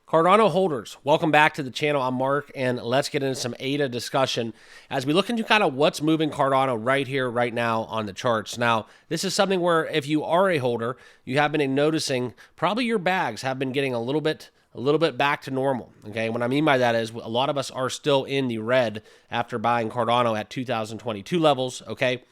Cardano holders, welcome back to the channel. I'm Mark, and let's get into some ADA discussion as we look into kind of what's moving Cardano right here, right now on the charts. Now, this is something where if you are a holder, you have been noticing probably your bags have been getting a little bit back to normal. Okay, what I mean by that is a lot of us are still in the red after buying Cardano at 2022 levels. Okay.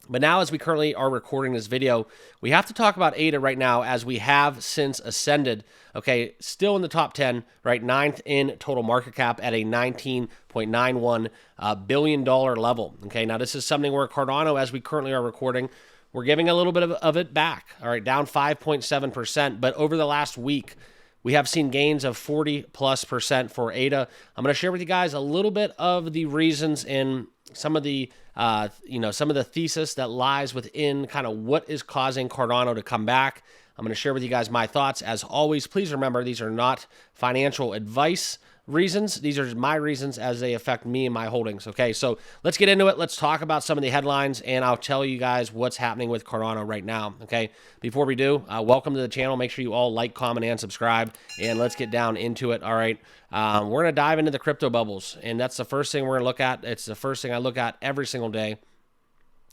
But now, as we currently are recording this video, we have to talk about ADA right now as we have since ascended, okay, still in the top 10, right, 9th in total market cap at a $19.91 billion level, okay? Now, this is something where Cardano, as we currently are recording, we're giving a little bit of it back, all right, down 5.7%, but over the last week, we have seen gains of 40+% for ADA. I'm going to share with you guys a little bit of the reasons in some of the some of the thesis that lies within kind of what is causing Cardano to come back. I'm going to share with you guys my thoughts. As always, please remember these are not financial advice reasons. These are my reasons as they affect me and my holdings. Okay, so let's get into it. Let's talk about some of the headlines, and I'll tell you guys what's happening with Cardano right now. Okay, before we do, welcome to the channel. Make sure you all like, comment, and subscribe, and let's get down into it. All right, we're going to dive into the crypto bubbles, and that's the first thing we're going to look at. It's the first thing I look at every single day.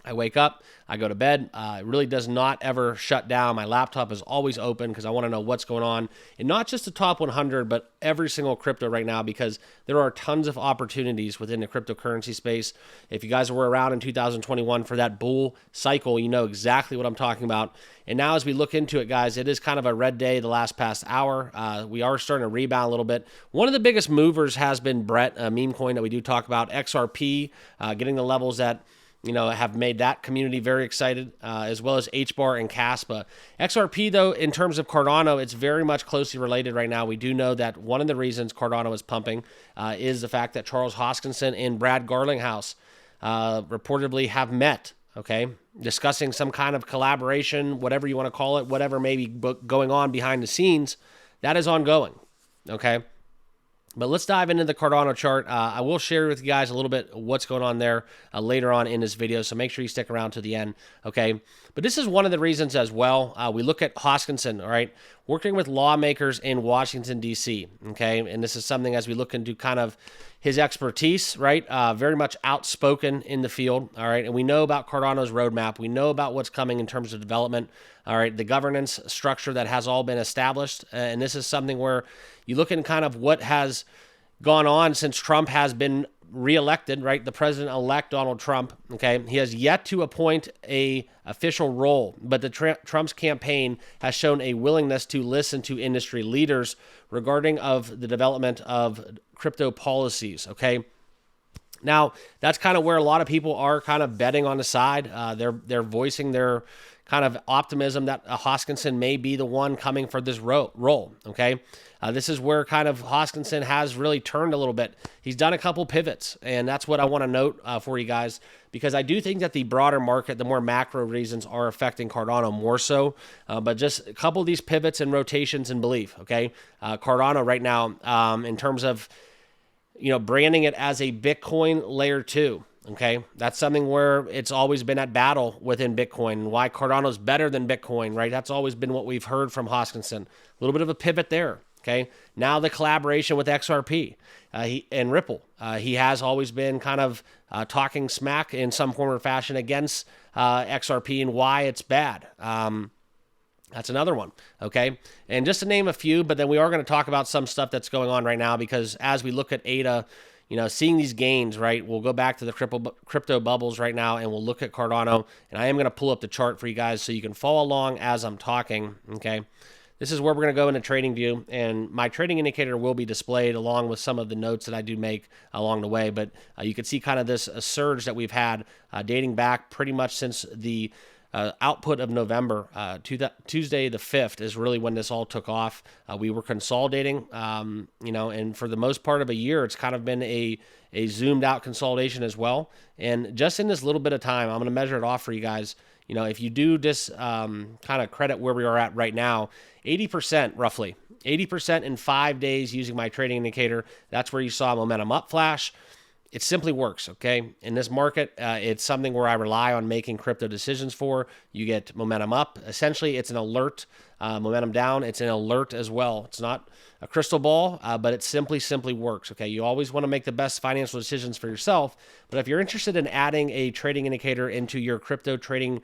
I wake up, I go to bed. It really does not ever shut down. My laptop is always open because I want to know what's going on. And not just the top 100, but every single crypto right now, because there are tons of opportunities within the cryptocurrency space. If you guys were around in 2021 for that bull cycle, you know exactly what I'm talking about. And now as we look into it, guys, it is kind of a red day the last past hour. We are starting to rebound a little bit. One of the biggest movers has been Brett, a meme coin that we do talk about, XRP, getting the levels that have made that community very excited, as well as HBAR and Caspa. XRP, though, in terms of Cardano, it's very much closely related right now. We do know that one of the reasons Cardano is pumping is the fact that Charles Hoskinson and Brad Garlinghouse reportedly have met, okay, discussing some kind of collaboration, whatever you want to call it, whatever may be going on behind the scenes. That is ongoing, okay? But let's dive into the Cardano chart. I will share with you guys a little bit what's going on there later on in this video, so make sure you stick around to the end, okay? But this is one of the reasons as well. We look at Hoskinson, all right, working with lawmakers in Washington, D.C., okay? And this is something as we look into kind of his expertise, right? Very much outspoken in the field, all right? And we know about Cardano's roadmap. We know about what's coming in terms of development, all right? The governance structure that has all been established. And this is something where you look in kind of what has gone on since Trump has been reelected, right? The president-elect Donald Trump, okay? He has yet to appoint a official role, but the Trump's campaign has shown a willingness to listen to industry leaders regarding of the development of crypto policies, okay? Now, that's kind of where a lot of people are kind of betting on the side. They're voicing their kind of optimism that Hoskinson may be the one coming for this role, okay? This is where kind of Hoskinson has really turned a little bit. He's done a couple pivots, and that's what I want to note for you guys, because I do think that the broader market, the more macro reasons are affecting Cardano more so, but just a couple of these pivots and rotations in belief, okay? Cardano right now, in terms of, branding it as a Bitcoin layer 2, okay? That's something where it's always been at battle within Bitcoin, and why Cardano's better than Bitcoin, right? That's always been what we've heard from Hoskinson. A little bit of a pivot there, okay? Now the collaboration with XRP and Ripple. He has always been kind of talking smack in some form or fashion against XRP and why it's bad. That's another one, okay? And just to name a few, but then we are going to talk about some stuff that's going on right now, because as we look at ADA, seeing these gains, right, we'll go back to the crypto bubbles right now, and we'll look at Cardano, and I am going to pull up the chart for you guys so you can follow along as I'm talking, okay? This is where we're going to go into trading view, and my trading indicator will be displayed along with some of the notes that I do make along the way, but you can see kind of this surge that we've had dating back pretty much since the output of November. Tuesday the 5th is really when this all took off. We were consolidating, and for the most part of a year, it's kind of been a zoomed out consolidation as well. And just in this little bit of time, I'm going to measure it off for you guys. If you do just kind of credit where we are at right now, 80% roughly, 80% in 5 days using my trading indicator. That's where you saw momentum up flash. It simply works, okay? In this market, it's something where I rely on making crypto decisions for. You get momentum up. Essentially, it's an alert momentum down. It's an alert as well. It's not a crystal ball, but it simply works. Okay, you always want to make the best financial decisions for yourself. But if you're interested in adding a trading indicator into your crypto trading,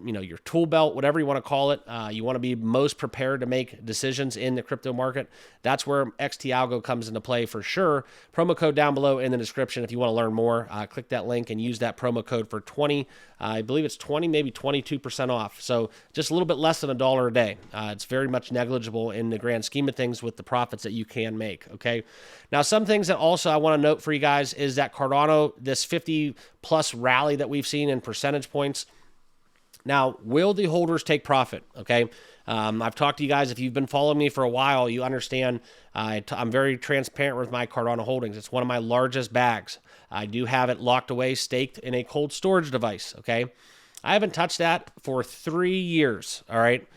your tool belt, whatever you want to call it, you want to be most prepared to make decisions in the crypto market. That's where XT Algo comes into play for sure. Promo code down below in the description if you want to learn more. Click that link and use that promo code for 20. I believe it's 20, maybe 22% off. So just a little bit less than $1 a day. It's very much negligible in the grand scheme of things with the profits that you can make. Okay. Now, some things that also I want to note for you guys is that Cardano, this 50 plus rally that we've seen in percentage points. Now, will the holders take profit? Okay. I've talked to you guys. If you've been following me for a while, you understand I'm very transparent with my Cardano holdings. It's one of my largest bags. I do have it locked away, staked in a cold storage device. Okay. I haven't touched that for 3 years. All right.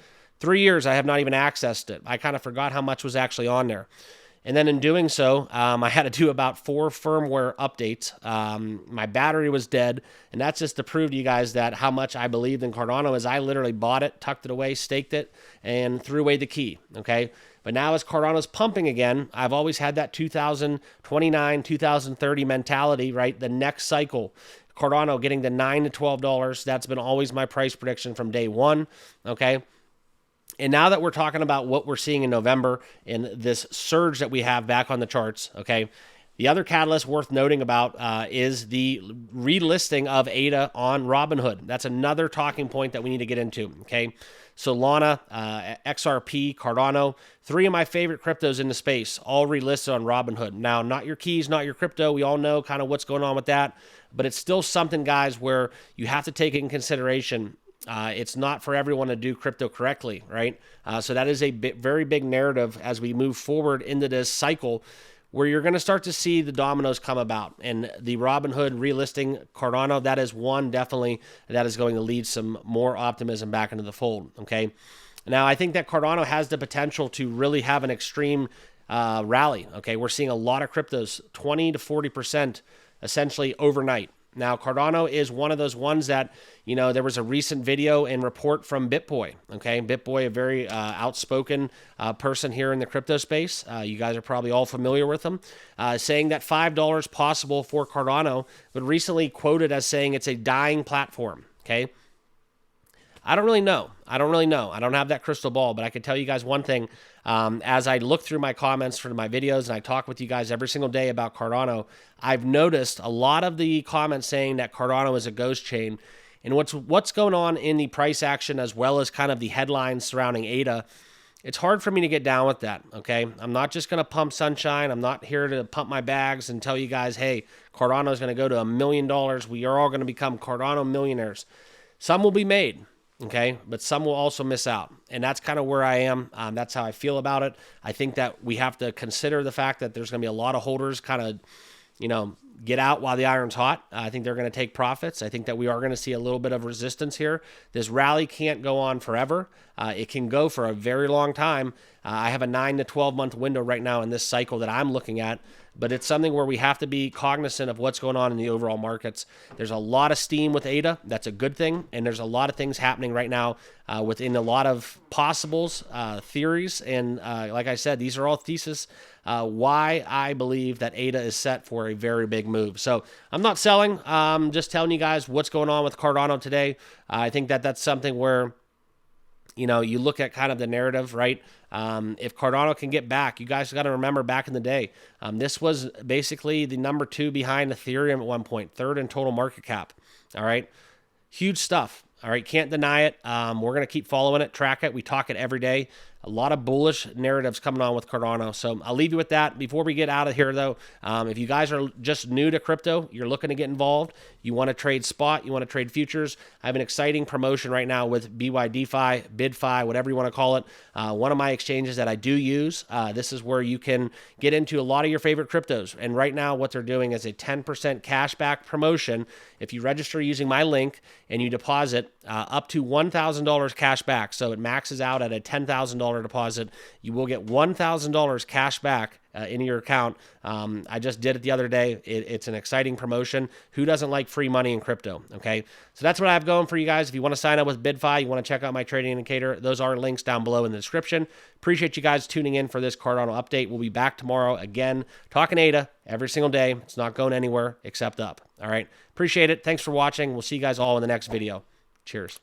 3 years, I have not even accessed it. I kind of forgot how much was actually on there. And then in doing so, I had to do about 4 firmware updates. My battery was dead. And that's just to prove to you guys that how much I believed in Cardano is I literally bought it, tucked it away, staked it, and threw away the key. Okay. But now as Cardano's pumping again, I've always had that 2029, 2030 mentality, right? The next cycle. Cardano getting to $9 to $12. That's been always my price prediction from day one. Okay. And now that we're talking about what we're seeing in November and this surge that we have back on the charts, okay, the other catalyst worth noting about is the relisting of ADA on Robinhood. That's another talking point that we need to get into, okay? Solana, XRP, Cardano, 3 of my favorite cryptos in the space, all relisted on Robinhood. Now, not your keys, not your crypto. We all know kind of what's going on with that, but it's still something, guys, where you have to take in consideration. It's not for everyone to do crypto correctly, right? So that is a very big narrative as we move forward into this cycle where you're going to start to see the dominoes come about. And the Robinhood relisting Cardano, that is one definitely that is going to lead some more optimism back into the fold, okay? Now, I think that Cardano has the potential to really have an extreme rally, okay? We're seeing a lot of cryptos, 20 to 40% essentially overnight. Now, Cardano is one of those ones that, there was a recent video and report from BitBoy, okay? BitBoy, a very outspoken person here in the crypto space. You guys are probably all familiar with him, saying that $5 possible for Cardano, but recently quoted as saying it's a dying platform, okay? I don't really know. I don't have that crystal ball, but I can tell you guys one thing. As I look through my comments for my videos and I talk with you guys every single day about Cardano, I've noticed a lot of the comments saying that Cardano is a ghost chain. And what's going on in the price action as well as kind of the headlines surrounding ADA, it's hard for me to get down with that, okay? I'm not just going to pump sunshine. I'm not here to pump my bags and tell you guys, hey, Cardano is going to go to $1 million. We are all going to become Cardano millionaires. Some will be made. Okay, but some will also miss out. And that's kind of where I am. That's how I feel about it. I think that we have to consider the fact that there's going to be a lot of holders kind of, get out while the iron's hot. I think they're going to take profits. I think that we are going to see a little bit of resistance here. This rally can't go on forever. It can go for a very long time. I have a 9 to 12 month window right now in this cycle that I'm looking at, but it's something where we have to be cognizant of what's going on in the overall markets. There's a lot of steam with ADA. That's a good thing. And there's a lot of things happening right now within a lot of possibles, theories. And like I said, these are all theses why I believe that ADA is set for a very big move. So I'm not selling. Just telling you guys what's going on with Cardano today. I think that that's something where, you look at kind of the narrative, right? If Cardano can get back, you guys got to remember back in the day, this was basically the number 2 behind Ethereum at one point, 3rd in total market cap. All right. Huge stuff. All right. Can't deny it. We're going to keep following it, track it. We talk it every day. A lot of bullish narratives coming on with Cardano. So I'll leave you with that. Before we get out of here, though, if you guys are just new to crypto, you're looking to get involved, you want to trade spot, you want to trade futures, I have an exciting promotion right now with BYDFI, BidFi, whatever you want to call it. One of my exchanges that I do use. This is where you can get into a lot of your favorite cryptos. And right now, what they're doing is a 10% cashback promotion. If you register using my link and you deposit up to $1,000 cash back, so it maxes out at a $10,000 $1,000 deposit, you will get $1,000 cash back in your account. I just did it the other day. It's an exciting promotion. Who doesn't like free money in crypto? Okay, so that's what I have going for you guys. If you want to sign up with BYDFI, you want to check out my trading indicator, those are links down below in the description. Appreciate you guys tuning in for this Cardano update. We'll be back tomorrow again, talking ADA every single day. It's not going anywhere except up. All right, appreciate it. Thanks for watching. We'll see you guys all in the next video. Cheers.